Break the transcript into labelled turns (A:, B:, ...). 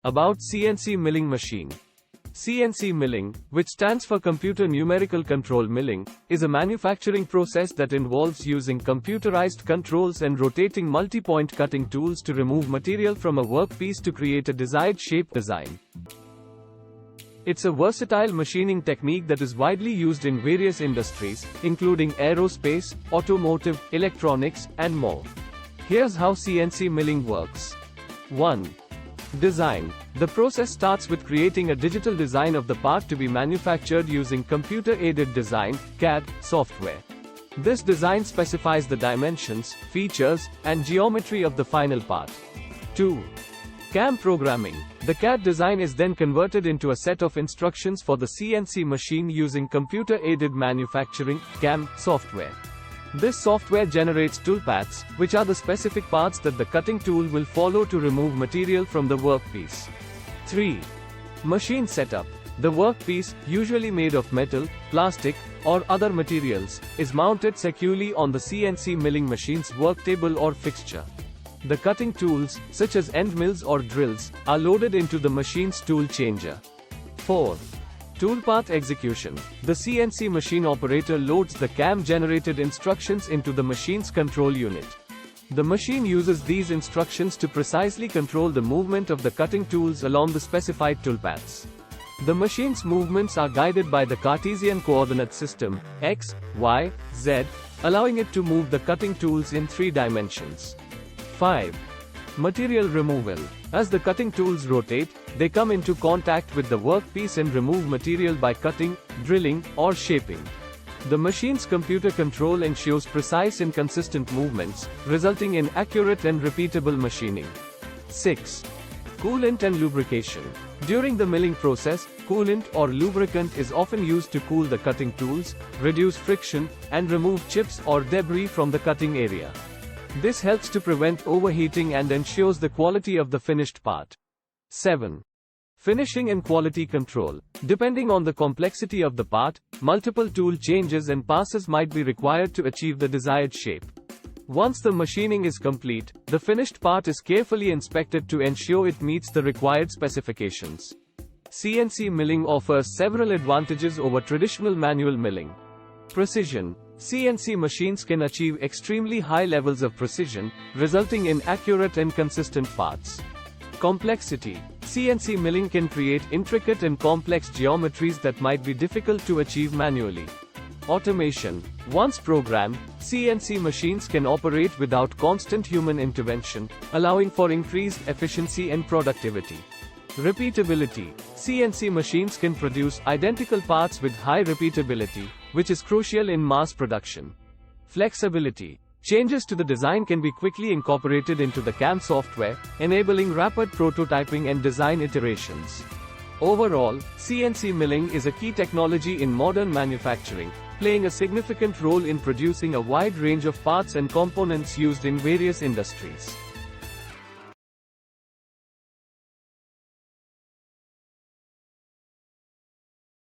A: About CNC milling machine. CNC milling, which stands for Computer Numerical Control Milling, is a manufacturing process that involves using computerized controls and rotating multi-point cutting tools to remove material from a workpiece to create a desired shape design. It's a versatile machining technique that is widely used in various industries, including aerospace, automotive, electronics, and more. Here's how CNC milling works. 1. Design. The process starts with creating a digital design of the part to be manufactured using computer-aided design (CAD) software. This design specifies the dimensions, features, and geometry of the final part. 2. CAM programming. The CAD design is then converted into a set of instructions for the CNC machine using computer-aided manufacturing (CAM) software. This software generates toolpaths, which are the specific parts that the cutting tool will follow to remove material from the workpiece. 3. Machine setup. The workpiece, usually made of metal, plastic, or other materials, is mounted securely on the CNC milling machine's worktable or fixture. The cutting tools, such as end mills or drills, are loaded into the machine's tool changer. 4. Toolpath execution. The CNC machine operator loads the CAM-generated instructions into the machine's control unit. The machine uses these instructions to precisely control the movement of the cutting tools along the specified toolpaths. The machine's movements are guided by the Cartesian coordinate system, x, y, z, allowing it to move the cutting tools in 3 dimensions. 5. Material removal. As the cutting tools rotate, they come into contact with the workpiece and remove material by cutting, drilling, or shaping. The machine's computer control ensures precise and consistent movements, resulting in accurate and repeatable machining. 6. Coolant and lubrication. During the milling process, coolant or lubricant is often used to cool the cutting tools, reduce friction, and remove chips or debris from the cutting area. This helps to prevent overheating and ensures the quality of the finished part. 7. Finishing and quality control. Depending on the complexity of the part, multiple tool changes and passes might be required to achieve the desired shape. Once the machining is complete, the finished part is carefully inspected to ensure it meets the required specifications. CNC milling offers several advantages over traditional manual milling. Precision. CNC machines can achieve extremely high levels of precision, resulting in accurate and consistent parts. Complexity. CNC milling can create intricate and complex geometries that might be difficult to achieve manually. Automation. Once programmed, CNC machines can operate without constant human intervention, allowing for increased efficiency and productivity. Repeatability. CNC machines can produce identical parts with high repeatability, which is crucial in mass production. Flexibility. Changes to the design can be quickly incorporated into the CAM software, enabling rapid prototyping and design iterations. Overall, CNC milling is a key technology in modern manufacturing, playing a significant role in producing a wide range of parts and components used in various industries.